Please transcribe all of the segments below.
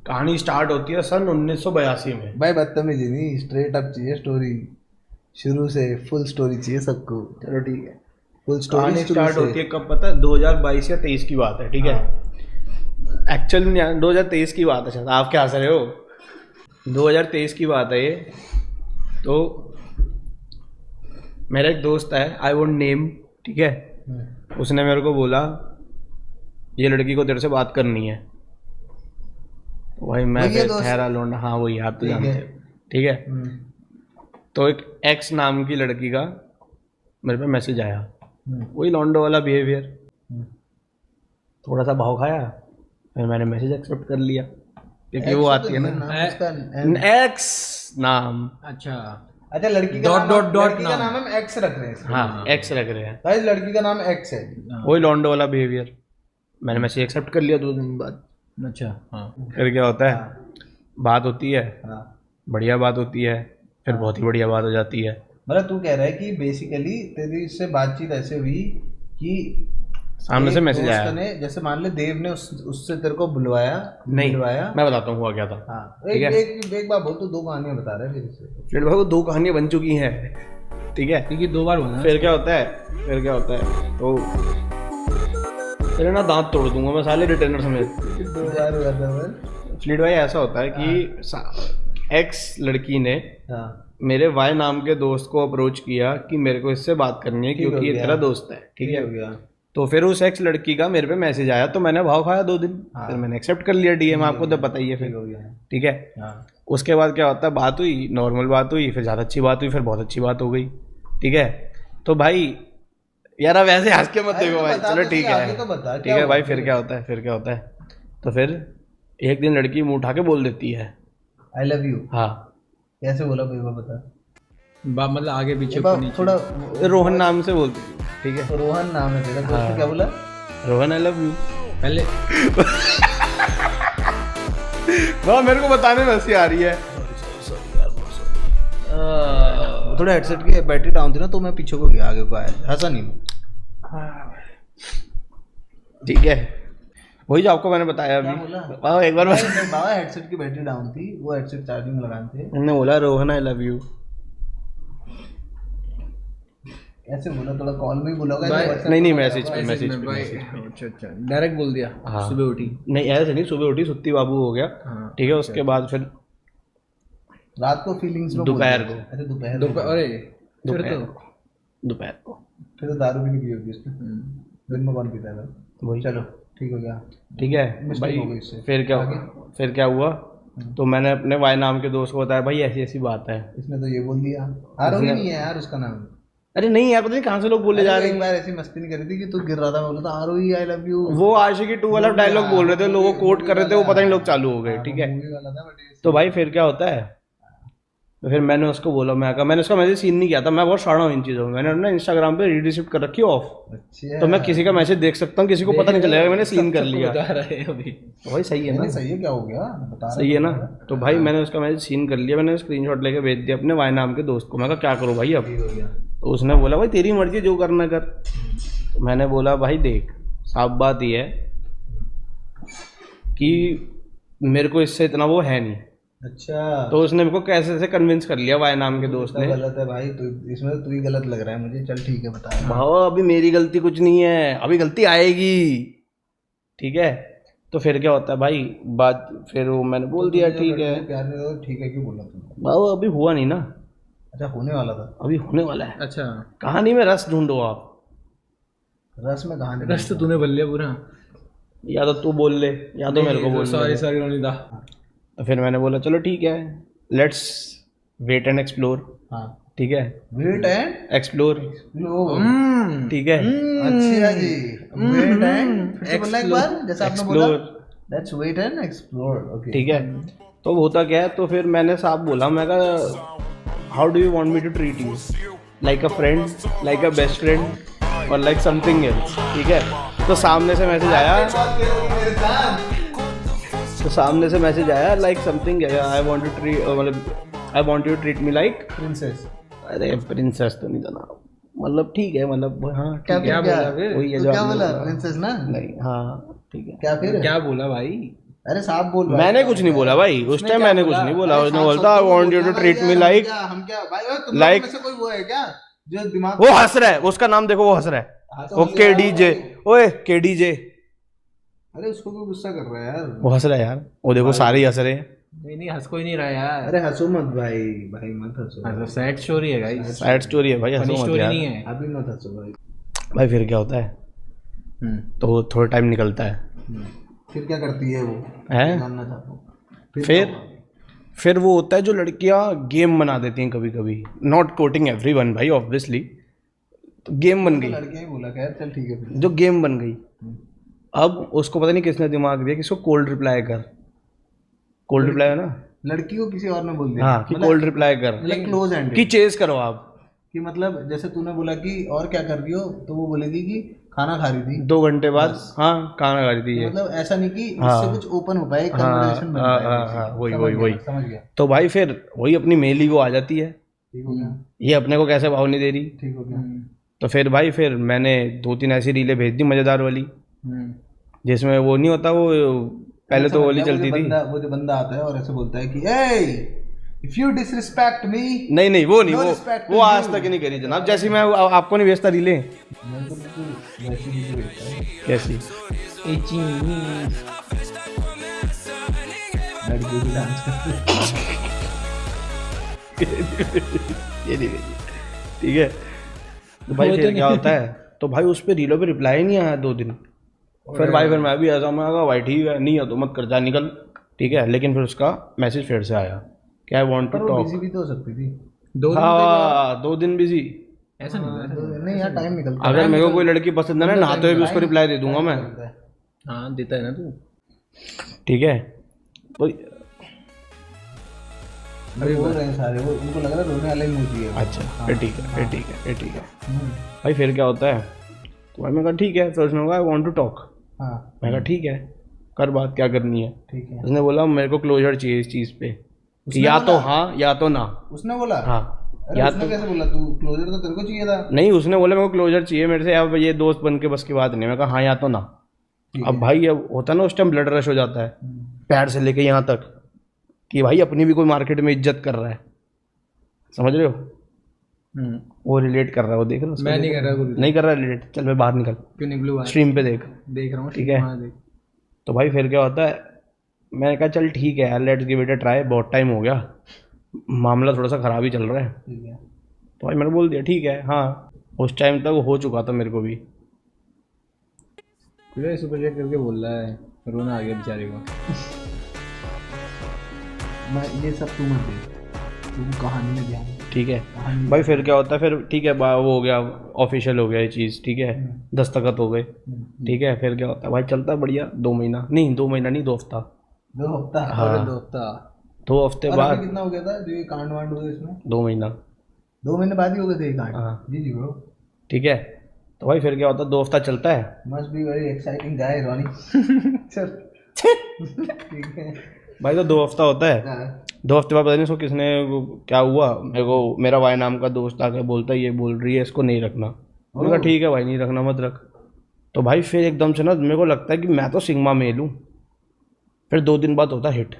कहानी स्टार्ट होती है सन 1982 में। भाई बदतमीजी नहीं, स्ट्रेट अप चाहिए स्टोरी, शुरू से फुल स्टोरी चाहिए सबको। चलो ठीक है, फुल स्टोरी कहानी शुरू स्टार्ट से। होती है कब पता है? 2022 या 23 की बात है, ठीक है। एक्चुअल में 2023 की बात है, शायद आप क्या हंस रहे हो? 2023 की बात है ये। तो मेरा एक दोस्त है, आई वोंट नेम, ठीक है। उसने मेरे को बोला ये लड़की को तेरे से बात करनी है। वही मैं वही है फिर दोस्त। ठहरा लौंडा, हाँ वही आप तो ठीक जानते है। हो, ठीक है। तो एक एक्स नाम की लड़की का मेरे पे मैसेज आया, वही लौंडो वाला बिहेवियर। थोड़ा सा भाव खाया, फिर मैंने मैसेज एक्सेप्ट कर लिया क्योंकि वो आती है ना एक्स नाम। अच्छा अच्छा लड़की का डॉट नाम डॉट डॉट लड़की का नाम हम एक्स रख रहे हैं इसमें। हाँ एक्स रख रहे हैं, भाई लड़की का नाम एक्स है। वही लौंडो वाला बिहेवियर। मैंने मैसेज एक्सेप्ट कर लिया 2 दिन बाद। अच्छा हाँ फिर क्या होता है, बात होती है, हाँ बढ़िया बात होती है, फिर बहुत ही बढ़िया बात हो जाती है। मतलब तू कह रहा है कि बेसिकली तेरी इससे बातचीत ऐसे हुई कि सामने से एक मैसेज दोस्त आया। ने, जैसे मान ले देव ने उससे तेरे को बुलवाया। नहीं बुलवाया। मैं बताता हूँ हुआ क्या था। हाँ ठीक है। एक बार बोल, तू 2 कहानियां बता रहा है फिर इससे। फिर भाई वो 2 कहानियां बन चुकी हैं, ठीक है। क्योंकि 2 बार बना। फिर क्या होता है, तो तेरे ना दांत तोड़ दूंगा मैं साले रिटर्नर समेत। 2 बार हुआ था बस। फ्लीट भाई ऐसा होता है कि एक्स लड़की ने हाँ मेरे वाई नाम के दोस्त को अप्रोच किया कि मेरे को इससे बात करनी है ठीक हो क्योंकि ये गया। तेरा दोस्त है, ठीक है। हो गया। तो फिर उस एक्स लड़की का मेरे पे मैसेज आया, तो मैंने भाव खाया 2 दिन। हाँ। फिर मैंने एक्सेप्ट कर लिया डीएम, आपको तो पता ही है। ठीक फिर हो गया। ठीक है। हाँ उसके बाद क्या होता है, बात हुई, नॉर्मल बात हुई, फिर ज़्यादा अच्छी बात हुई, फिर बहुत अच्छी बात हो गई, ठीक है। तो भाई यार अब ऐसे हंस के मत अरे देखो तो भाई, बता चलो तो ठीक सही, है, आगे तो बता, ठीक क्या है हुआ भाई। फिर? फिर क्या होता है, तो फिर एक दिन लड़की मुंह उठा के बोल देती है आई लव यू। हाँ। कैसे बोला भाई वो बता। मतलब आगे पीछे एक बार नीचे। थोड़ा रोहन नाम से बोलती थी, ठीक है। रोहन नाम है तेरा दोस्त ने हाँ। क्या बोला? Rohan I love you. पहले वाह मेरे को बताने में हंसी आ रही है। थोड़ा हेडसेट की बैटरी डाउन थी ना, तो मैं पीछे को गया, आगे को आया, हंसा नहीं। ठीक है, वही जो आपको मैंने बताया क्या अभी। बोला? वाह एक बार बस बाबा हेडसेट की बैटरी डाउन थी, वो हेडसेट चार्जिंग में लगाए थे। मैंने बोला रोहन आई लव यू। ऐसे बोला, थोड़ा कॉल में ही बोला होगा। भाई, ऐसे WhatsApp नहीं पे मैसेज बोला पे, होगा। मैसेज पे, भाई मैसेज पे। अच्छा अच्छा डायरेक्ट बोल दिया। हाँ। सुबह उठी। नहीं ऐसे नहीं, सुबह उठी सुत्ती बाबू हो गया, हाँ, ठीक है। उसके बाद फिर रात को फीलिंग्स में दोपहर बोल को। दिया। अच्छा दोपहर दोपहर को। अरे फिर दोपहर तो को, दोपहर को फिर तो दारू भी नहीं पी होगी उसने। दिन में कौन पीता है? वही, चलो ठीक हो गया। ठीक है Mistake भाई। हो गई इससे। फिर क्या हुआ, तो मैंने अपने वाई नाम के दोस्त को बताया, भाई ऐसी ऐसी बात है। इसने तो ये बोल दिया। आरोही नहीं है यार उसका नाम। अरे नहीं यार, पता नहीं कहाँ से लोग बोले जा अरे रहे एक हैं। बार ऐसी मस्ती नहीं करी थी कि तू गिर रहा था, मैं बोला था आरोही आई लव यू। वो आशिकी 2 वाला डायलॉग बोल रहे थे, लोगों कोट कर रहे थे, वो पता नहीं लोग चालू हो गए, ठीक है। मूवी वाला था बट तो भाई फिर क्या होता है, तो फिर मैंने उसको बोला, मैंने उसका मैसेज सीन नहीं किया था, मैं बहुत शाणा हूँ इन चीज़ों में। मैंने अपना इंस्टाग्राम पे रीड रिसीव कर रखी ऑफ, अच्छा तो मैं किसी का मैसेज देख सकता हूँ, किसी को पता नहीं चलेगा मैंने सीन कर लिया। बता रहे हैं अभी। तो भाई सही है ना, नहीं सही है, क्या हो गया बता रहा सही है ना। तो भाई मैंने उसका मैसेज सीन कर लिया, मैंने स्क्रीनशॉट लेके भेज दिया अपने वाई नाम के दोस्त को। मैं कहा क्या करूँ भाई अब। हो गया। तो उसने बोला भाई तेरी मर्जी जो करना कर। तो मैंने बोला भाई देख, साफ बात ये है कि मेरे को इससे इतना वो है नहीं। अच्छा तो उसने मेरे को कैसे से कन्विंस कर लिया वाई नाम के दोस्त ने। गलत है भाई, तो इसमें तो तू ही गलत लग रहा है मुझे। चल ठीक है बता। भाव अभी मेरी गलती कुछ नहीं है, अभी गलती आएगी, ठीक है। तो फिर क्या होता है भाई, बात फिर वो मैंने बोल दिया ठीक है। प्यार नहीं तो ठीक है क्यों बोला तूने? भाव अभी हुआ नहीं ना, अच्छा होने वाला था। अभी होने वाला है। अच्छा कहानी में रस ढूंढो आप। रस में कहानी रस तो तूने बोल लिया पूरा। या तो तू बोल ले या तो मेरे को बोल सॉरी ले। सॉरी रोनिदा। तो फिर मैंने बोला चलो ठीक है, लेट्स वेट एंड एक्सप्लोर, हाँ ठीक है। वेट एंड एक्सप्लोर, लो। ठीक है। अच्छा जी, वेट एंड फिर से बोलना एक बार जैसा आपने बोला। Explore, let's wait and explore. Okay ठीक है। तो होता क्या है, तो फिर मैंने साफ बोला, मैं कहा how do you want me to treat you, like a friend, like a best friend और लाइक समथिंग एल्स, ठीक है। तो सामने से मैसेज आया, like something, I want to treat, मतलब I want you to treat me like princess. अरे princess तो नहीं था, मतलब ठीक है, मतलब हाँ क्या ठीक है। बोला फिर? वही है तू जो क्या आपने बोला? बोला। प्रिंसेस ना? नहीं हाँ ठीक है। क्या फिर? क्या बोला भाई? अरे साहब बोल भाई, मैंने क्या कुछ हो नहीं गया? बोला भाई, उस उसने टाइम क्या मैंने कुछ बोला? नहीं बोला। अरे उसने साफ बोलता आई शब्दों में वांट यू बोलना टू भाई, ट्रीट मी यार, लाइक, हम क्या भाई, तुम like- लोगों में से कोई वो है क्या जो दिमाग वो हंस रहा है, उसका नाम देखो वो हंस रहा हाँ, है, तो वो हंस रहा है केडीजे, भाई। ओए केडीजे, अरे उसको क्यों गुस्सा कर रहा है यार? वो हंस रहा है यार, वो देखो सारे ही हंस रहे हैं। नहीं नहीं, हंस कोई नहीं रहा यार। अरे हंसो मत भाई, भाई मत हंसो, मतलब सैड स्टोरी है गाइस, सैड स्टोरी है भाई, फनी हंसो मत स्टोरी यार। नहीं है। अभी मत हंसो भाई। भाई फिर क्या होता है, तो थोड़ा टाइम निकलता है, फिर क्या करती है वो, हैं? जानना चाहता हूँ। फिर वो होता है जो लड़कियां गेम बना देती हैं कभी कभी, नॉट कोटिंग एवरीवन भाई ऑब्वियसली, तो गेम बन तो गई, लड़कियां ही बोला, खैर चल ठीक है फिर। जो गेम बन गई। अब उसको पता नहीं किसने दिमाग दिया कि इसको कोल्ड रिप्लाई कर, कोल्ड रिप्लाई है ना, लड़की को किसी और ने बोल दिया, हाँ, कि कोल्ड रिप्लाई कर, मतलब क्लोज एंड कि चेज करो आप, कि मतलब जैसे तूने बोला कि और क्या कर रही हो, तो वो बोलेगी कि खाना खा रही थी, 2 घंटे बाद, हाँ खाना खा रही थी ये, मतलब ऐसा नहीं कि हाँ। इससे कुछ ओपन हो पाए, हाँ, कन्वर्सेशन बन हाँ, पाए, हाँ, किसी हाँ, का। वही, समझ वही, गया, वही। समझ गया, तो भाई फिर वही अपनी मेल ईगो आ जाती है, ठीक हो गया, ये अपने को कैसे भाव नहीं दे रही, ठीक हो गया। तो फिर भाई फिर मैंने 2-3 ऐसी रीलें भेज दी मज़ेदार वाली, जिसमें वो नहीं होता, वो पहले तो वाली चलती थी, वो जो बंदा आता है और ऐसे बोलता है कि ए इफ यू डिसरिस्पेक्ट मी, नहीं वो नहीं, No respect to वो आज you. तक ही नहीं करी जनाब, जैसी मैं आपको नहीं भेजता रीलें, मैं तो बिल्कुल वैसी ही भेजता हूँ। कैसी, लड़कियों की डांस करते ये नहीं भेजी, ठीक है। तो भाई फिर क्या होता है, तो भाई उस पर रीलों पे रिप्लाई नहीं आया 2 दिन, फिर भाई फिर मैं भी ऐसा, मैं कहा भाई ठीक है, नहीं है तो मत कर, जा निकल, ठीक है। लेकिन फिर उसका मैसेज फिर से आया कि आई वांट टू पर वो टॉक, बिजी भी तो हो सकती थी। 2 दिन हाँ 2 दिन बिजी, ऐसा नहीं हाँ, होता। नहीं यार, टाइम निकलता अगर मेरे को कोई लड़की पसंद है ना, नहाते हुए भी उसको रिप्लाई दे दूंगा मैं, है। हाँ देता है ना तू। ठीक है। तो अरे बोल रहे हैं सारे, वो उनको लग रहा है रोने वाला ही मूवी है। अच्छा फिर ठीक है, फिर ठीक है, फिर ठीक है। भाई फिर क्या होता है, तो भाई मैं कहा ठीक है, फिर उसने कहा आई वांट टू टॉक, हाँ मैं कहा ठीक है, कर बात, क्या करनी है। ठीक है। उसने बोला मेरे को क्लोजर चाहिए इस चीज़ पे, कि या तो हाँ या तो ना, उसने बोला, हाँ अरे या उसने तो कैसे बोला, तू क्लोजर तो तेरे को चाहिए था। नहीं, उसने बोला मेरे को क्लोजर चाहिए मेरे से, अब ये दोस्त बन के बस की बात नहीं। मैं कहा हाँ या तो ना। ठीक अब भाई अब होता है ना उस टाइम ब्लड रश हो जाता है पैर से लेके यहाँ तक, कि भाई अपनी भी कोई मार्केट में इज्जत कर रहा है, समझ रहे हो, वो रिलेट कर रहा है, वो देख रहे हो, मैं नहीं कर रहा कुछ। नहीं कर रहा रिलेट, चल मैं बाहर निकल, क्यों निकलू बाहर? स्ट्रीम पे देख, देख रहा हूँ, ठीक है। हाँ, देख। तो भाई फिर क्या होता है, मैंने कहा चल ठीक है यार, let's give it a try, बहुत टाइम हो गया, मामला थोड़ा सा ख़राब ही चल रहा है। ठीक है। तो भाई मैंने बोल दिया ठीक है, हाँ उस टाइम तक हो चुका था मेरे को भी। पूरा सुपर चैट करके बोल रहा है, रोना आ गया बेचारे को। मैं ये सब तू मत दे, तू कहानी में ध्यान दे। ठीक है कहानी भाई, फिर क्या होता है, फिर ठीक है वो हो गया, ऑफिशियल हो गया ये चीज़, ठीक है, दस्तखत हो गए, ठीक है। फिर क्या होता है भाई, चलता है बढ़िया, 2 महीना नहीं, 2 महीना नहीं, 2 हफ्ता, 2 हफ्ता। हाँ। अरे दोस्ता 2 हफ्ते और बाद अभी कितना हो गया था जो ये कांड वांड हुए इसमें? 2 महीना, 2 महीने बाद ही हो गए थे ये कांड। हाँ। जी जी ब्रो, ठीक है। तो भाई फिर क्या होता है, 2 हफ्ता चलता है, must be very exciting guy Ronnie. चल ठीक है। भाई तो 2 हफ्ता होता है, हाँ। 2 हफ्ते बाद पता नहीं उसको किसने क्या हुआ, मेरे को मेरा वाई नाम का दोस्त आके बोलता है ये बोल रही है इसको नहीं रखना। मैंने कहा ठीक है भाई नहीं रखना, मत रख। तो भाई फिर एकदम से ना मेरे को लगता है कि मैं तो सिग्मा मेल हूँ। फिर 2 दिन बाद होता है हिट,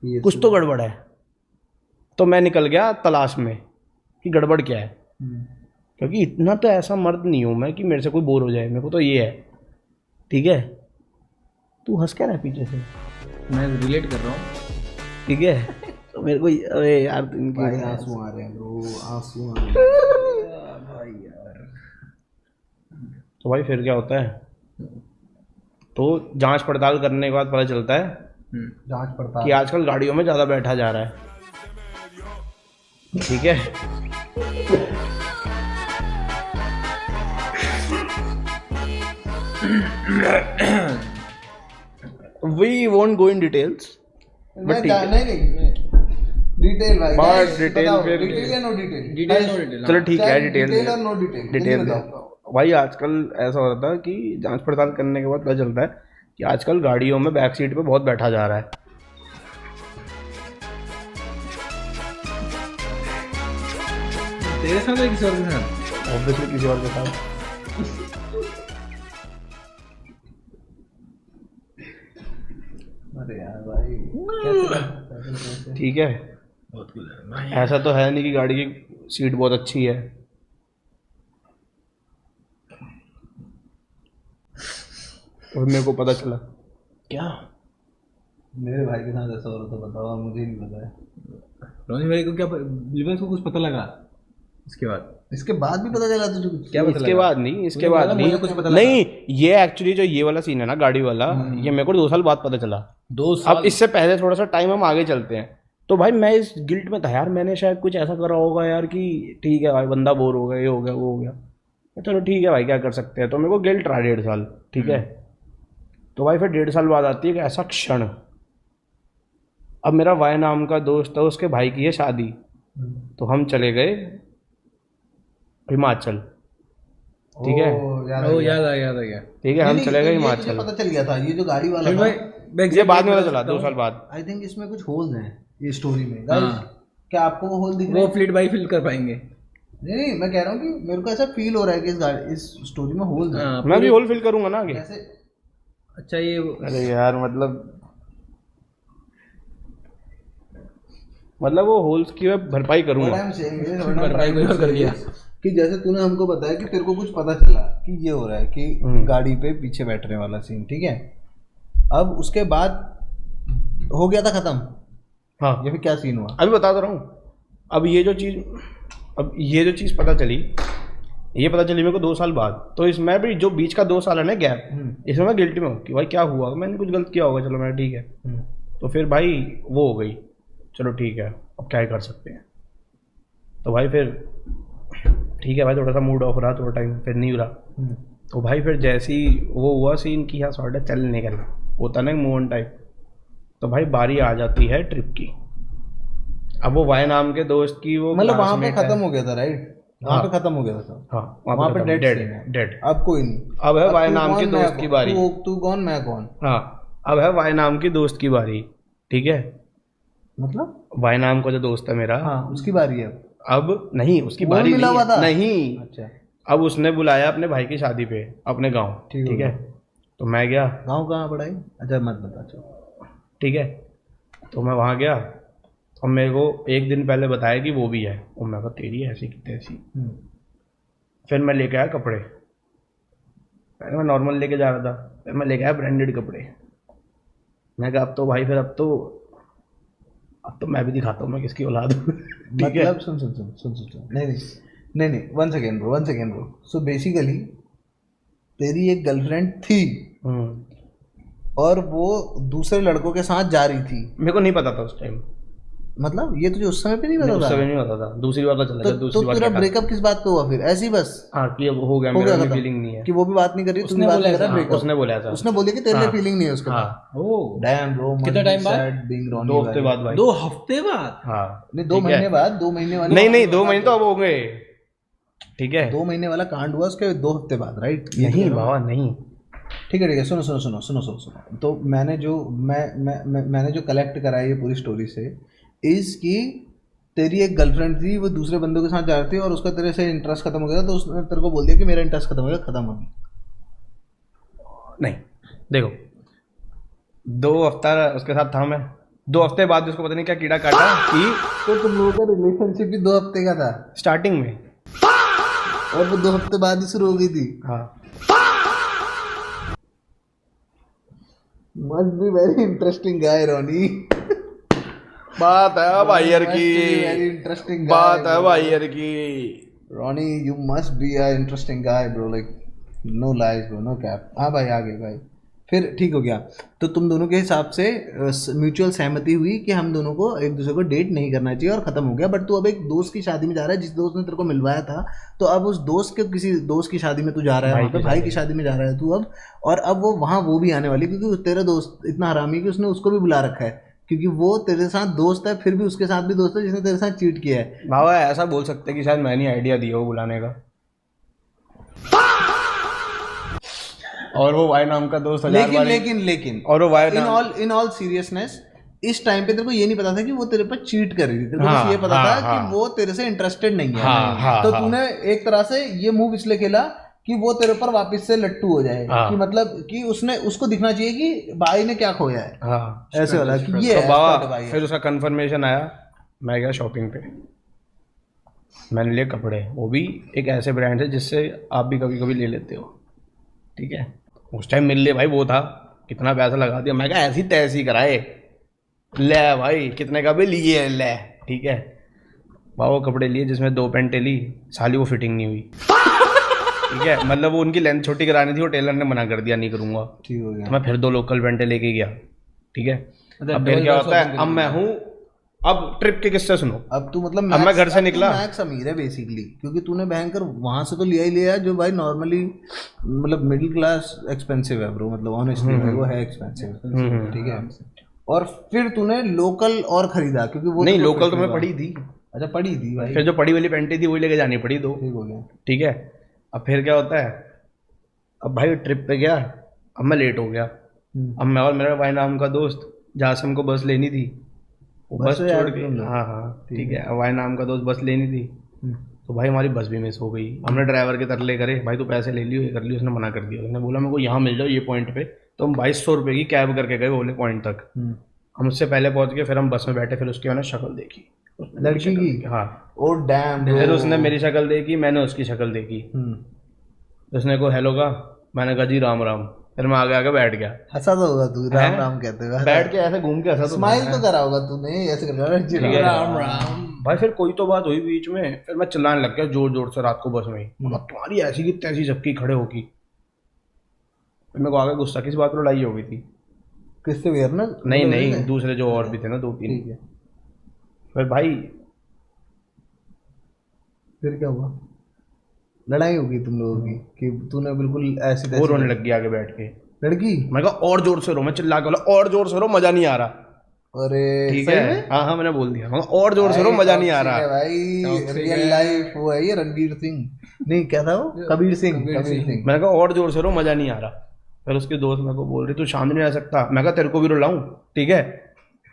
ये कुछ तो गड़बड़ है। तो मैं निकल गया तलाश में कि गड़बड़ क्या है, क्योंकि इतना तो ऐसा मर्द नहीं हूँ मैं कि मेरे से कोई बोर हो जाए, मेरे को तो ये है, ठीक है। तू हंस क्या रहा है पीछे से, मैं रिलेट कर रहा हूँ। ठीक है। तो मेरे को अरे यार भाई आंसू आ रहे हैं ब्रो, आंसू आ रहे हैं भाई यार। तो भाई फिर क्या होता है, तो जांच पड़ताल करने के बाद पता चलता है जांच पड़ताल कि आजकल गाड़ियों में ज़्यादा बैठा जा रहा है, ठीक है। We won't go in details, मैं ठीक है। नहीं डिटेल भाई, But guys, detail बताओ, फिर- डिटेल या no detail? Detail no detail. चलो ठीक है, डिटेल डिटेल और नो डिटेल, डिटेल बताओ। दो। भाई आजकल ऐसा हो रहा था कि जांच पड़ताल करने के बाद पता चलता है कि आजकल गाड़ियों में बैक सीट पे बहुत बैठा जा रहा है। तेरे साथ है किसी और के साथ? ऑब्वियसली किसी और के साथ। अरे यार भाई कैसे कर सकता है ऐसे? ठीक है, बहुत कूल है भाई। ऐसा तो है नहीं कि गाड़ी की सीट बहुत अच्छी है। और मेरे को पता चला क्या, मेरे भाई के साथ ऐसा हो रहा था, बताओ, मुझे नहीं पता है। रोनी भाई को क्या दिलबर को कुछ पता लगा इसके बाद? इसके बाद भी पता चला तुझे कुछ? क्या पता इसके लगा? बाद नहीं, इसके मुझे बाद लगा, नहीं, मुझे कुछ पता लगा। नहीं ये एक्चुअली जो ये वाला सीन है ना गाड़ी वाला, ये मेरे को 2 साल बाद पता चला। 2 साल? अब इससे पहले थोड़ा सा टाइम हम आगे चलते हैं, तो भाई मैं इस गिल्ट में था यार, मैंने शायद कुछ ऐसा करा होगा यार कि ठीक है भाई बंदा बोर हो गया, ये हो गया वो हो गया, चलो ठीक है भाई क्या कर सकते हैं। तो मेरे को गिल्ट रहा 1.5 साल, ठीक है। तो भाई फिर 1.5 साल बाद आती है कि ऐसा क्षण, अब मेरा वाई नाम का दोस्त है, उसके भाई की है शादी, तो हम चले गए हिमाचल, ठीक है। ओ, याद आ ओ गया। याद आ गया। ठीक है, हम नहीं, चले तो गए ये तुझे हिमाचल। पता चल गया था, ये जो गाड़ी वाला फिर था, भाई ये बाद में पता चला 2 साल बाद। आई थिंक इसमें कुछ होल्स हैं ये स्टोरी में। हाँ। गाइस क्या आपको वो होल दिख रहे वो हैं? फ्लिट बाई फिल कर पाएंगे। नहीं मैं कह रहा हूँ कि मेरे को ऐसा फील हो रहा है कि इस स्टोरी में होल्स हैं। हाँ, मैं भी होल फिल करूंगा ना आगे। जैसे अच्छा ये अरे यार मतलब वो होल्स की मैं भरपाई what करूंगा। I'm saying is, what I'm भरपाई trying to कोई और कर say दिया। is कि जैसे तूने हमको बताया कि तेरे को कुछ पता चला कि ये हो रहा है कि गाड़ी पे पीछे बैठने वाला सीन, ठीक है। अब उसके बाद हो गया था खत्म, हाँ या फिर क्या सीन हुआ? अभी बता तो रहा हूँ। अब ये जो चीज़ पता चली, ये पता चली मेरे को 2 साल बाद। तो इसमें भी जो बीच का 2 साल है ना गैप, इसमें मैं गिल्टी में हूँ कि भाई क्या हुआ, मैंने कुछ गलत किया होगा, चलो मैं ठीक है। तो फिर भाई वो हो गई, चलो ठीक है अब क्या ही कर सकते हैं। तो भाई फिर ठीक है भाई, थोड़ा सा मूड ऑफ रहा थोड़ा टाइम, फिर नहीं रहा। तो भाई फिर जैसे ही वो हुआ सीन कि हाँ सॉर्ट है, चल निकल, होता ना मूव ऑन टाइप। तो भाई बारी आ जाती है ट्रिप की। अब वो वाई नाम के दोस्त की वो मतलब वहां पे classmate है। खत्म हो गया था, राइट? वहां पे खत्म हो गया था सब। हाँ वहां पे डेड डेड। अब कोई नहीं। अब है वाई तू नाम के कौन, मैं दोस्त की कौन? बारी। तू कौन, मैं कौन? हाँ अब है वाई नाम की दोस्त की बारी, ठीक है। मतलब वाई नाम का जो दोस्त है मेरा, हाँ उसकी बारी है। अब नहीं उसकी वो बारी मिला नहीं हुआ है, था? नहीं। अच्छा अब उसने बुलाया अपने भाई की शादी पे अपने गांव, ठीक ठीक हो है। तो मैं गया, गाँव कहाँ पड़ा है? अच्छा मत बता, चलो। ठीक है। तो मैं वहाँ गया और मेरे को 1 दिन पहले बताया कि वो भी है, और मैं कहा तेरी ऐसी की तैसी। फिर मैं लेके आया कपड़े, पहले मैं नॉर्मल लेके जा रहा था, फिर मैं लेके आया ब्रांडेड कपड़े। मैं कहा अब तो भाई फिर अब तो मैं भी दिखाता हूँ मैं किसकी औलाद हूँ। ठीक है। मतलब सुन नहीं one second bro. So basically तेरी एक गर्लफ्रेंड थी और वो दूसरे लड़कों के साथ जा रही थी। मेरे को नहीं पता था उस टाइम, मतलब ये तुझे उस समय पे नहीं पता उस था? समय नहीं पता था, दूसरी बार पता चला जब तो दूसरी बार तेरा कटा। ब्रेकअप किस बात पे हुआ फिर? ऐसी बस हाँ कि अब हो गया, हो मेरा गया भी खत्म? फीलिंग नहीं है। कि वो भी बात नहीं कर रही, तू भी उसने बात बोला नहीं कर रहा, ऐसा? ब्रेकअप उसने बोला था। उसने बोली कि तेरे लिए हाँ। फीलिंग नहीं है उसके हाँ बाद। ओ डैम ब्रो, कितना टाइम बाद? बीइंग 2 हफ्ते बाद भाई। 2 हफ्ते बाद? हाँ नहीं 2 ठीक है। महीने बाद, 2 महीने वाली नहीं 2 महीने तो अब हो गए, ठीक है। 2 महीने वाला कांड हुआ उसके 2 हफ्ते बाद, राइट? नहीं बाबा नहीं, ठीक है सुनो। तो मैंने जो कलेक्ट करा है ये पूरी स्टोरी से इज कि तेरी एक गर्लफ्रेंड थी, वो दूसरे बंदों के साथ जा रही थी और उसका तेरे से इंटरेस्ट खत्म हो गया, तो उसने तेरे को बोल दिया कि मेरा इंटरेस्ट खत्म हो गया, खत्म हो गया। नहीं देखो 2 हफ्ता उसके साथ था मैं, 2 हफ्ते बाद उसको पता नहीं क्या कीड़ा काटा कि तो तुम लोगों का रिलेशनशिप भी 2 हफ्ते का था स्टार्टिंग में, और वो 2 हफ्ते बाद ही शुरू हो गई थी। हाँ must be very interesting guy Ronnie. बात है भाई यार वेरी की, इंटरेस्टिंग बात है भाई यार की। Ronnie, you must be a interesting guy bro, like no lies bro, no cap. हाँ भाई आगे भाई फिर ठीक हो गया। तो तुम दोनों के हिसाब से म्यूचुअल सहमति हुई कि हम दोनों को एक दूसरे को डेट नहीं करना चाहिए और खत्म हो गया। बट तू अब एक दोस्त की शादी में जा रहा है, जिस दोस्त ने तेरे को मिलवाया था, तो अब उस दोस्त के किसी दोस्त की शादी में तू जा रहा है, वहाँ पे भाई की शादी में जा रहा है तू अब, और अब वो वहाँ वो भी आने वाली, क्योंकि तेरा दोस्त इतना हरामी कि उसने उसको भी बुला रखा है, क्योंकि वो तेरे साथ दोस्त है, फिर भी उसके साथ भी दोस्त है जिसने तेरे साथ चीट किया है। बाबा ऐसा बोल सकते हैं कि शायद मैंने आइडिया दिया वो बुलाने का, और वो वाई नाम का दोस्त लेकिन और वो वाई इन ऑल सीरियसनेस इस टाइम पे तेरे को ये नहीं पता था कि वो तेरे पर चीट कर रही थी, तेरे को बस ये पता था कि वो तेरे से इंटरेस्टेड नहीं है। तो तूने एक तरह से ये मूव इसलिए खेला कि वो तेरे ऊपर वापस से लट्टू हो जाए, हाँ। कि मतलब कि उसने उसको दिखना चाहिए कि भाई ने क्या खोया है, हाँ ऐसे वाला कि ये तो है बाबा expert भाई है। फिर उसका कंफर्मेशन आया, मैं गया शॉपिंग पे, मैंने लिए कपड़े, वो भी एक ऐसे ब्रांड से जिससे आप भी कभी कभी ले लेते हो, ठीक है। उस टाइम मिल लिए भाई वो था, कितना पैसा लगा दिया, मैं कहा ऐसी तैसी कराए, ले भाई कितने का भी लिए ले, ठीक है। बाबा वो कपड़े लिए जिसमें 2 पैंटें ली, साली वो फिटिंग नहीं हुई, ठीक है। मतलब वो उनकी लेंथ छोटी करानी थी, वो टेलर ने मना कर दिया नहीं करूंगा, ठीक हो गया। तो मैं फिर 2 लोकल पैंटें लेके गया, ठीक है। मतलब अब फिर डबल क्या डोर होता है, shopping अब करी मैं हूँ, अब ट्रिप के किस्से सुनो। अब तू मतलब अब मैं घर से अब तू निकला। मैक्स अमीर है बेसिकली, क्योंकि तूने भयंकर वहां से तो लिया ही लिया जो भाई नॉर्मली मतलब मिडिल क्लास एक्सपेंसिव है ब्रो, मतलब ऑनेस्टली भाई वो है एक्सपेंसिव, ठीक है। और फिर तूने लोकल और खरीदा क्योंकि वो नहीं तेरे को लोकल तो fit मैं हुआ। पड़ी थी, अच्छा पड़ी थी भाई, फिर जो पड़ी वाली पैंटी थी वही लेके जानी पड़ी 2, ठीक हो गया। ठीक है। अब फिर क्या होता है, अब भाई ट्रिप पे गया, अब मैं लेट हो गया, अब मैं और मेरा भाई नाम का दोस्त, जहाँ से हमको बस लेनी थी, वो बस बस तो यार छोड़ के, तुम लोग। हाँ हाँ ठीक है, अब भाई नाम का दोस्त बस लेनी थी, तो भाई हमारी बस भी मिस हो गई। हमने ड्राइवर के तरले करे, भाई तू पैसे ले लियो, ये कर लियो, उसने मना कर दिया, उसने बोला मेरे को यहाँ मिल जाओ ये पॉइंट पे, तो हम 2200 रुपये की कैब करके गए बोले पॉइंट तक। हम उससे पहले पहुंच गए, फिर हम बस में बैठे, फिर उसकी मैंने शक्ल देखी, उसने मेरी लड़की शक्ल की? देखी, हाँ। ओ डैम फिर उसने मेरी शक्ल देखी, मैंने उसकी शक्ल देखी, उसने को हेलो कहा, मैंने कहा जी राम राम, फिर मैं आगे आगे बैठ गया, हंसा तो होगा तू, राम हैं? राम कहते हुए बैठ के ऐसे घूम के हंसा तो स्माइल था। तो करा होगा तूने, ऐसे कर ठीक है। राम राम। भाई फिर कोई तो बात हुई बीच में, फिर मैं चिल्लाने लग गया जोर जोर से रात को बस में ही, मैं तुम्हारी ऐसी की तैसी झपकी खड़े होगी, फिर मेरे को आगे गुस्सा, किस बात पर लड़ाई हो गई थी, किससे भी ना? नहीं नहीं दूसरे जो और भी थे ना 2-3, ठीक है। फिर भाई फिर क्या हुआ? लड़ाई होगी तुम लोगों की कि तूने बिल्कुल ऐसी वो तैसी रोने लग गया आगे बैठ के, लड़की? मैं कहा और जोर से रो, मैं चिल्ला के बोला और जोर से रो, मजा नहीं आ रहा, अरे ठीक सही है, में? हाँ हाँ मैंने बोल दिया, मैं कहा और जोर से रो, मजा नहीं आ Toxic है रहा। भाई, रियल लाइफ वो है ये रणवीर सिंह, नहीं क्या था वो, कबीर सिंह, कबीर सिंह। मैंने कहा और जोर से रो, मजा नहीं आ रहा। फिर उसके दोस्त मेरे को बोल रही तू शाम नहीं आ सकता, मैं कहा तेरे को भी रुलाऊं, ठीक है,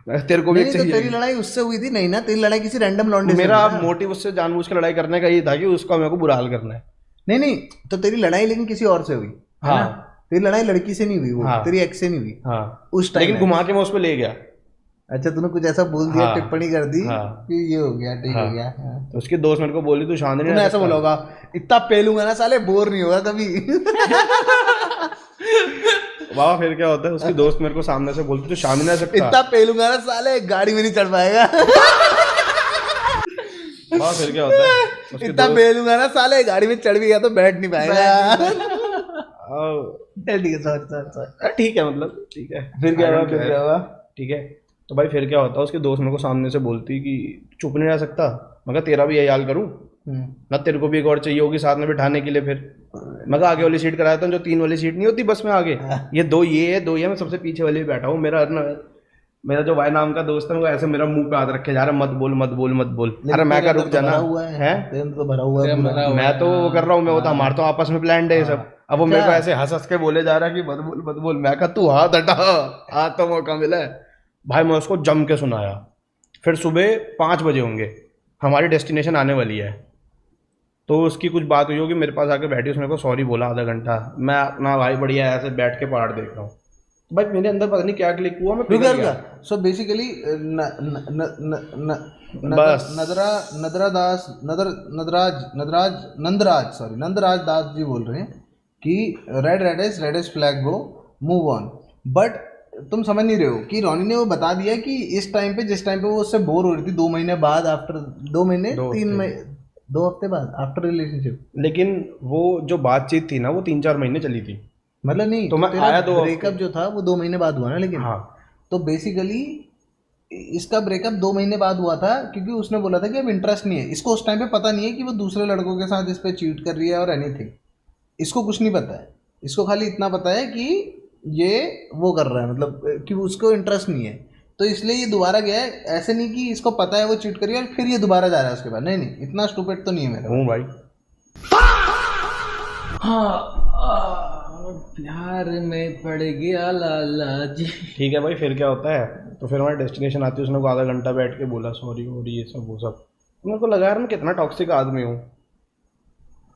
मैं कहा, तेरे को भी नहीं एक तो तेरी चाहिए। लड़ाई उससे हुई थी नहीं ना, तेरी लड़ाई किसी रैंडम लौंडे से मेरा हुई ना? मोटिव उससे जानबूझ के लड़ाई करने का ये था कि उसका मेरे को बुरा हाल करना है। नहीं नहीं, तो तेरी लड़ाई लेकिन किसी और से हुई है हाँ। ना? तेरी लड़ाई लड़की से नहीं हुई, वो हाँ। तेरी एक्स से नहीं हुई हाँ उस टाइम। लेकिन घुमा के मैं उस पर ले गया, अच्छा तूने कुछ ऐसा बोल दिया, हाँ। टिप्पणी कर दी हाँ। कि ये हो गया, ठीक हाँ। हो गया। हाँ। तो उसके दोस्त मेरे को बोली तू शांत नहीं तूने रह ऐसा सकता? बोला होगा, इतना पेलूंगा ना साले बोर नहीं होगा कभी। बाबा फिर क्या होता है, उसके दोस्त मेरे को सामने से बोलते तू शाम नहीं रह सकता, इतना पेलूंगा ना साले गाड़ी में नहीं चढ़ पाएगा। बाबा फिर क्या होता है, उसके इतना दोस्त पेलूंगा ना साले गाड़ी में चढ़ भी गया तो बैठ नहीं पाएगा। आओ, ठीक है, सॉरी। ठीक है मतलब ठीक है। फिर क्या I हुआ? don't फिर care, क्या हुआ? ठीक है। तो भाई फिर क्या होता है, उसके दोस्त मेरे को सामने से बोलती कि चुप नहीं रह सकता, मैं कहा तेरा भी यही हाल करूं ना, तेरे को भी एक और चाहिए होगी साथ में बिठाने के लिए। फिर मैं कहा आगे वाली सीट कराया था, जो 3 वाली सीट नहीं होती बस में आगे, ये 2 ये है 2 ये, मैं सबसे पीछे वाले बैठा हूँ। मेरा जो भाई नाम का दोस्त है वो ऐसे मेरा मुंह पे हाथ रखे जा रहा है, मत बोल मत बोल मत बोल। अरे मैं क्या रुक जाना है, तेरे अंदर तो भरा हुआ है पूरा। मैं तो वो कर रहा हूँ, मैं वो था हमारे तो आपस में प्लान है ये सब। अब वो मेरे को ऐसे हंस हंस के बोले जा रहा है कि मत बोल। मैं कहा तू हाथ हटा, हाथ तो मौका मिला है भाई। मैं उसको जम के सुनाया। फिर सुबह 5 बजे होंगे, हमारी डेस्टिनेशन आने वाली है, तो उसकी कुछ बात हुई होगी, मेरे पास आके बैठी, उसने को सॉरी बोला आधा घंटा। मैं अपना भाई बढ़िया ऐसे बैठ के पहाड़ देख रहा हूँ। भाई मेरे अंदर पता नहीं क्या क्लिक हुआ, मैं पिघल गया। सो बेसिकली बस। नंदराज दास जी बोल रहे हैं कि red is flag bro, move on. But तुम समझ नहीं रहे हो कि रोनी ने वो बता दिया कि इस टाइम पे, जिस टाइम पे वो उससे बोर हो रही थी 2 महीने बाद, आफ्टर 2 महीने 2 हफ्ते बाद आफ्टर रिलेशनशिप, लेकिन वो जो बातचीत थी ना वो 3-4 महीने चली थी। मतलब नहीं तो मैं आया 2 ब्रेकअप जो था वो 2 महीने बाद हुआ ना, लेकिन हाँ। तो बेसिकली इसका ब्रेकअप 2 महीने बाद हुआ था क्योंकि उसने बोला था कि अब इंटरेस्ट नहीं है इसको। उस टाइम पे पता नहीं है कि वो दूसरे लड़कों के साथ इस पे चीट कर रही है और एनीथिंग, इसको कुछ नहीं पता है। इसको खाली इतना पता है कि ये वो कर रहा है, मतलब कि उसको इंटरेस्ट नहीं है, तो इसलिए ये दोबारा गया है। ऐसे नहीं कि इसको पता है वो चीट कर रही है और फिर ये दोबारा जा रहा है उसके बाद, नहीं नहीं, इतना स्टूपिड तो नहीं है मेरा। हूँ भाई। प्यार में पड़ गया लाला जी। ठीक है भाई, फिर क्या होता है, तो फिर हमारी डेस्टिनेशन आती है, उसने को आधा घंटा बैठ के बोला सॉरी ये सब वो सब। तो मेरे को लगा यार मैं कितना टॉक्सिक आदमी हूँ,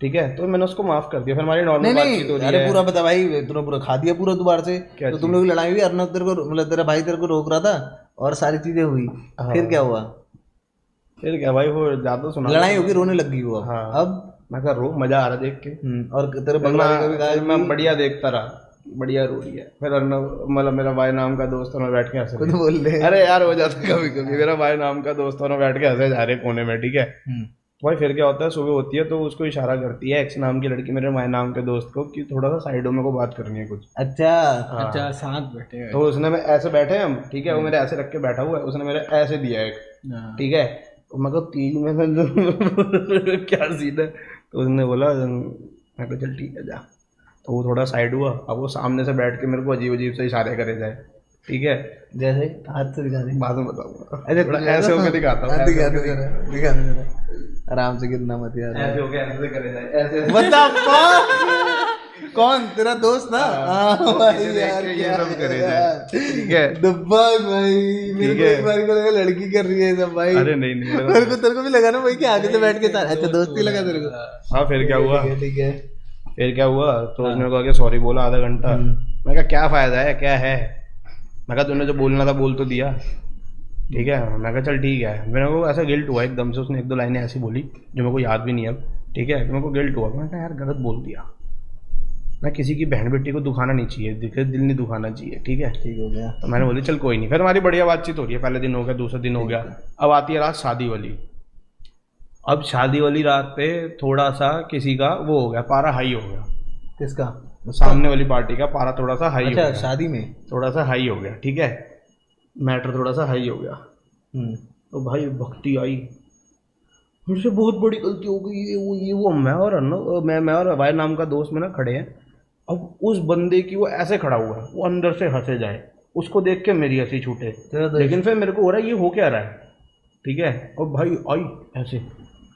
ठीक है, तो मैंने उसको माफ कर दिया, फिर हमारी नॉर्मल नहीं बातचीत हो नहीं, रही अरे है। पूरा बता भाई, तूने पूरा खा दिया पूरा दोबारा से। क्या तो चीज़? तुम लोग की लड़ाई हुई, अर्नब तेरे को मतलब तेरा भाई तेरे को रोक रहा था और सारी चीजें हुई, फिर क्या हुआ? फिर क्या भाई, वो ज्यादा सुना, लड़ाई होगी, रोने लग गई वो। हाँ। अब मैं कहा रो, मजा आ रहा देख के। और तेरे फिर बगल वाले का भी मैं, फिर कहा मैं कि बढ़िया देखता रहा, बढ़िया रो रही है। फिर अर्नब मतलब मेरा भाई नाम का दोस्त, और मैं बैठ के हंस खुद रहे। बोल ले। अरे यार हो जाता कभी कभी, मेरा भाई नाम का दोस्त और मैं बैठ के हंसे जा रहे कोने में, ठीक है। भाई फिर क्या होता है, सुबह होती है तो उसको इशारा करती है एक्स नाम की लड़की मेरे भाई नाम के दोस्त को कि थोड़ा सा साइडों में को बात करनी है कुछ। अच्छा हाँ। अच्छा साथ बैठे हैं। तो उसने, मैं ऐसे बैठे हम, ठीक है, वो मेरे ऐसे रख के बैठा हुआ है, उसने मेरे ऐसे दिया एक, हाँ। ठीक है। तो मैं कहा तीन में से क्या सीन है, तो उसने बोला, मैं कहा चल ठीक है जा। तो वो थोड़ा साइड हुआ, अब वो सामने से बैठ के मेरे को अजीब अजीब से इशारे करे जाए, ठीक है। जैसे हाथ से दिखा दे। बाद में बताऊंगा। अच्छा थोड़ा ऐसे होके दिखाता हूँ, दिखा दे जरा, दिखा दे जरा, आराम से, गिरना मत यार। ऐसे होके ऐसे करे जाए, ऐसे ऐसे। बता कौन तेरा दोस्त ना? हाँ तो भाई इसे देख यार, के ये क्या सब है करे यार। जाए, ठीक है। दब्बाग भाई, मेरे ठीक को है। एक बार को लगा लड़की कर रही है ये सब भाई। अरे नहीं नहीं, मेरे को तेरे को भी लगा ना भाई कि आगे से बैठ के अच्छा दोस्ती लगा तेरे को। हाँ फिर क्या हुआ, ठीक है। फिर क्या हुआ, तो उसने कहा कि सॉरी बोला आधा घंटा। मैं कहा क्या फायदा है, क्या है, मैं कहा तूने जो बोलना था बोल तो दिया, ठीक है। मैं कहा चल ठीक है। मेरे को ऐसा गिल्ट हुआ एकदम से, उसने एक दो लाइनें ऐसी बोली जो मेरे को याद भी नहीं है अब, ठीक है। मेरे को गिल्ट हुआ, मैं कहा यार गलत बोल दिया, मैं किसी की बहन बेटी को दुखाना नहीं चाहिए, दिल नहीं दुखाना चाहिए, ठीक है। ठीक हो गया। तो मैंने बोली चल कोई नहीं। फिर हमारी बढ़िया बातचीत हो रही है, पहले दिन हो गया, दूसरा दिन हो गया, अब आती है रात शादी वाली। अब शादी वाली रात पे थोड़ा सा किसी का वो हो गया, पारा हाई हो गया, किसका? सामने वाली पार्टी का पारा थोड़ा सा हाई हो अच्छा गया, शादी में। थोड़ा सा हाई हो गया, ठीक है, मैटर थोड़ा सा हाई हो गया। तो भाई भक्ति आई, मुझसे बहुत बड़ी गलती हो गई, ये वो मैं और भाई नाम का दोस्त में ना खड़े हैं। अब उस बंदे की वो ऐसे खड़ा हुआ है, वो अंदर से हंसे जाए, उसको देख के मेरी हंसी छूटे, लेकिन फिर मेरे को हो रहा है ये हो क्या रहा है, ठीक है। और भाई आई ऐसे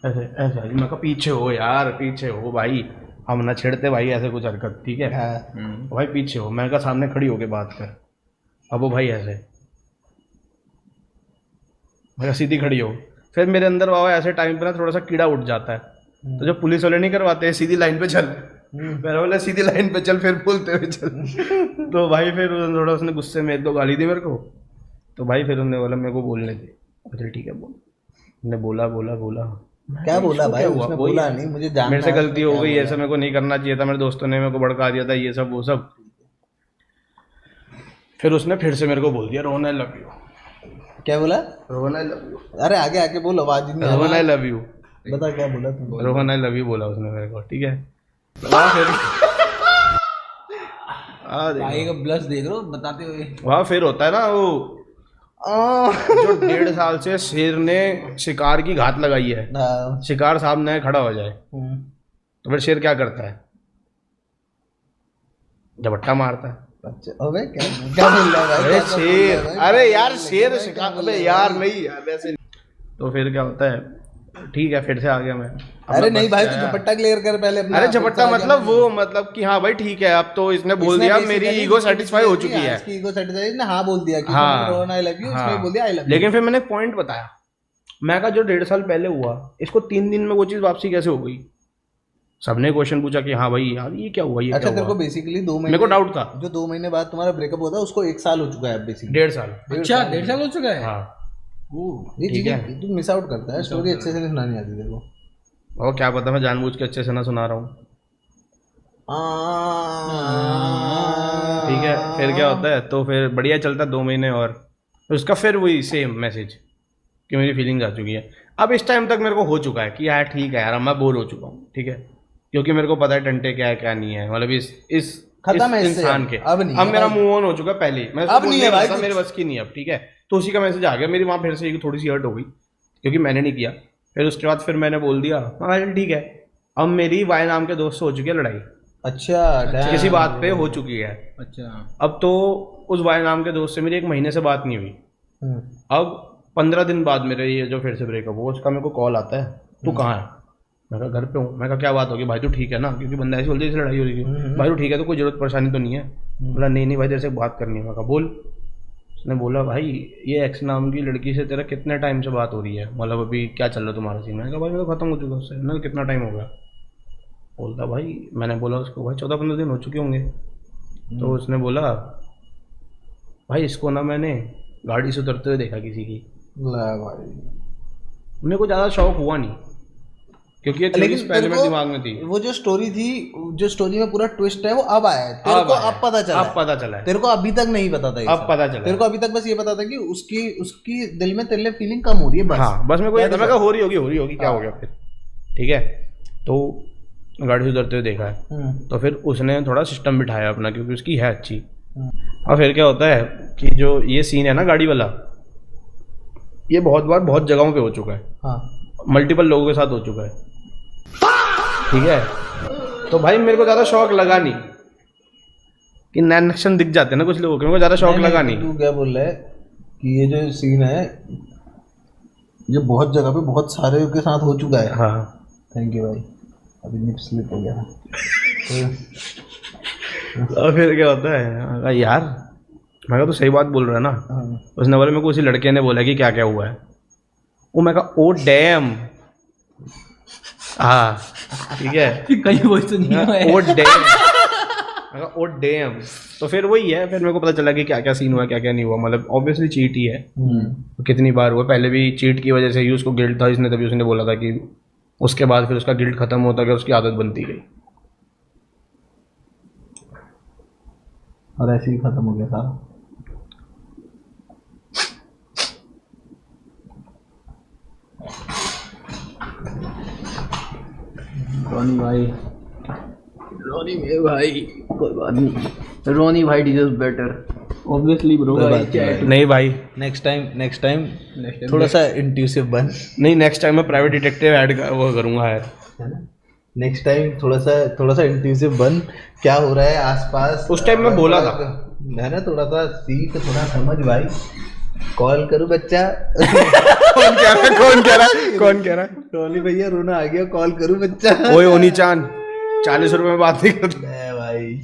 ऐसे ऐसे आई, मैं कहा पीछे हो यार, पीछे हो भाई, हम ना छेड़ते भाई ऐसे कुछ हरकत, ठीक है। भाई पीछे हो, मैं कहा सामने खड़ी होके बात कर। अब वो भाई ऐसे, मैं कहा सीधी खड़ी हो। फिर मेरे अंदर बाबा ऐसे टाइम पे ना थोड़ा सा कीड़ा उठ जाता है, तो जब पुलिस वाले नहीं करवाते सीधी लाइन पे चल, मैंने बोला सीधी लाइन पे चल, फिर बोलते हुए चल। तो भाई फिर थोड़ा उसने गुस्से में एक दो गाली दी मेरे को, तो भाई फिर उन्होंने बोला मेरे को बोलने दे, चल ठीक है बोल। मैंने बोला बोला बोला, क्या बोला इसको भाई? क्या हुआ? उसने वही बोला नहीं, मुझे जानना मेरे से है गलती उसने हो क्या गई, ऐसा बोला। मेरे को नहीं करना चाहिए था, मेरे दोस्तों ने मेरे को भड़का दिया था, ये सब वो सब। फिर उसने फिर से मेरे को बोल दिया रोहन आई लव यू। क्या बोला? रोहन आई लव यू, अरे आगे आके बोल, आवाज ही नहीं आ रोहन आई रही। लव यू, बता क्या बोला तुम? रोहन आई लव यू बोला उसने मेरे को, ठीक है। वहाँ फिर भाई का ब्लश देख रहे हो बताते हुए। वहाँ फिर होता है ना वो जो 1.5 साल से शेर ने शिकार की घात लगाई है, हाँ। शिकार सामने खड़ा हो जाए, तो फिर शेर क्या करता है, झपट्टा मारता है। अच्छा अबे क्या क्या बोल रहा है भाई? अरे क्या बोल रहा है शेर, भाई? अरे क्या यार बोल रहा है शेर भाई? शिकार, क्या बोल अबे रहा है यार भाई? नहीं यार वैसे नहीं। तो फिर क्या होता है, ठीक है फिर से आ गया मैं। अब अरे मैं नहीं बस भाई, से तू आया। झपट्टा क्लियर कर पहले अपना। अरे फिर से झपट्टा आ गया मतलब मैं। वो मतलब कि हाँ भाई ठीक है, अब तो इसने बोल इसने दिया, मेरी basically ईगो इसकी सेटिस्फाई हो चुकी है। इसकी ईगो सेटिस्फाई, इसने हाँ बोल दिया कि हाँ रोहन आई लव यू, इसने बोल दिया आई लव यू। लेकिन फिर मैंने पॉइंट बताया, मैं कहा जो 1.5 साल पहले हुआ, इसको 3 दिन में वो चीज़ वापसी कैसे हो गई। सबने क्वेश्चन पूछा कि हाँ भाई यार ये क्या हुआ, ये अच्छा क्या तेरे को हुआ। बेसिकली 2 महीने, मेरे को डाउट था, जो 2 महीने बाद तुम्हारा ब्रेकअप हुआ था उसको 1 साल हो चुका है बेसिकली। 1.5 साल। अच्छा 1.5 साल हो चुका है। हाँ ये ठीक है। चीजें तू मिस आउट करता है, स्टोरी अच्छे से नहीं सुनानी आती तेरे को। और क्या पता मैं जानबूझ के अच्छे से ना सुना रहा हूँ, ठीक है। फिर क्या होता है, तो फिर बढ़िया चलता 2 महीने और उसका फिर वही सेम मैसेज कि मेरी फीलिंग्स आ चुकी है। अब इस टाइम तक मेरे को हो चुका है कि यार ठीक है यार, अब मैं बोर हो चुका हूँ, ठीक है, क्योंकि मेरे को पता है टंटे क्या है क्या नहीं है, मतलब इस खत्म है इससे, इंसान के। अब नहीं अब है मेरा भाई। मूव ऑन हो चुका है पहले ही। मैं अब नहीं है भाई था, कुछ। मेरे बस की नहीं अब, ठीक है। तो उसी का मैसेज आ गया, मेरी वहाँ फिर से एक थोड़ी सी हर्ट हो गई क्योंकि मैंने नहीं किया। फिर उसके बाद फिर मैंने बोल दिया हाँ चल ठीक है। अब मेरी वाई नाम के दोस्त से हो चुकी है लड़ाई, अच्छा damn। किसी बात पे हो चुकी है। अच्छा अब तो उस वाई नाम के दोस्त से मेरी 1 महीने से बात नहीं हुई। अब 15 दिन बाद मेरे ये जो फिर से ब्रेकअप हुआ, उसका मेरे को कॉल आता है, तू कहाँ है। मैं कहा घर पे हूँ। मैं कहा क्या बात होगी भाई, तू ठीक है ना, क्योंकि बंदा ऐसी बोलते जैसे लड़ाई हो रही है। भाई तू ठीक है तो कोई जरूरत परेशानी तो नहीं है। बोला नहीं नहीं भाई तेरे से बात करनी है। मैं कहा बोल। उसने बोला भाई ये एक्स नाम की लड़की से तेरा कितने टाइम से बात हो रही है, मतलब अभी क्या चल रहा है तुम्हारा सीन। मैं कहा भाई मैं तो खत्म हो चुका उससे। मैंने कहा कितना टाइम हो गया। बोलता भाई, मैंने बोला उसको भाई 14-15 दिन हो चुके होंगे। तो उसने बोला भाई इसको ना मैंने गाड़ी से उतरते हुए देखा किसी की। ला भाई, मेरे को ज़्यादा शौक हुआ नहीं क्योंकि ये थ्योरीज पहले तेरे मेरे को दिमाग में थी। वो जो स्टोरी थी, जो स्टोरी में पूरा ट्विस्ट है वो अब आया है तेरे को, अब पता चला अब है। पता चला है, तेरे को अभी तक नहीं पता था ये अब सब। पता चला तेरे को अभी तक बस ये पता था कि उसकी दिल में तेरे लिए फीलिंग कम हो रही है बस। हाँ बस मेरे को ये था, That is मैं कहा all. हो रही होगी क्या हो गया फिर, ठीक है। तो गाड़ी से उतरते हुए देखा है, तो फिर उसने थोड़ा सिस्टम बिठाया अपना क्योंकि उसकी है अच्छी। और फिर क्या होता है कि जो ये सीन है ना गाड़ी वाला, ये बहुत बार बहुत जगहों पे हो चुका है, हाँ मल्टीपल लोगों के साथ हो चुका है, ठीक है। तो भाई मेरे को ज़्यादा शौक लगा नहीं कि नैन एक्शन दिख जाते हैं ना कुछ लोगों के, मेरे को ज़्यादा शौक लगा नहीं। तू क्या बोल रहा है कि ये जो सीन है ये बहुत जगह पे बहुत सारे के साथ हो चुका है। हाँ थैंक यू भाई, अभी निप स्लिप हो गया। और फिर क्या होता है, मैं कहा, यार मैं कहा तो सही बात बोल रहा है ना। हाँ। उसने बोला, मेरे को उसी लड़के ने बोला कि क्या क्या हुआ है। वो मैं कहा ओ डैम, हाँ ठीक है, कहीं वो तो नहीं हुआ है। ओ डैम, मैं कहा ओ डैम। तो फिर वही है, फिर मेरे को पता चला कि क्या क्या सीन हुआ क्या क्या नहीं हुआ। मतलब ऑब्वियसली चीट ही है, कितनी बार हुआ, पहले भी चीट की वजह से ही उसको गिल्ट था, इसने तभी उसने बोला था कि उसके बाद फिर उसका गिल्ट खत्म होता गया, उसकी आदत बनती गई। और ऐसे ही खत्म हो गया सारा। रोनी भाई, रोनी मेरे भाई, कोई बात नहीं, रोनी भाई डिजर्व बेटर ऑब्वियसली ब्रो। नहीं भाई, नेक्स्ट टाइम थोड़ा सा इंट्यूसिव बन। नहीं नेक्स्ट टाइम मैं प्राइवेट डिटेक्टिव ऐड वो करूँगा यार। है ना, नेक्स्ट टाइम थोड़ा सा इंट्यूसिव बन, क्या हो रहा है आसपास। उस टाइम मैं बोला था, है ना, थोड़ा सा सीख, थोड़ा समझ भाई। कॉल करूं बच्चा? कौन कह रहा है, कौन कह रहा है, कौन कह रहा है? टोनी भैया रोना आ गया, कॉल करूं बच्चा? ओए ओनी चांद, 40 रुपए में बात नहीं करते भाई।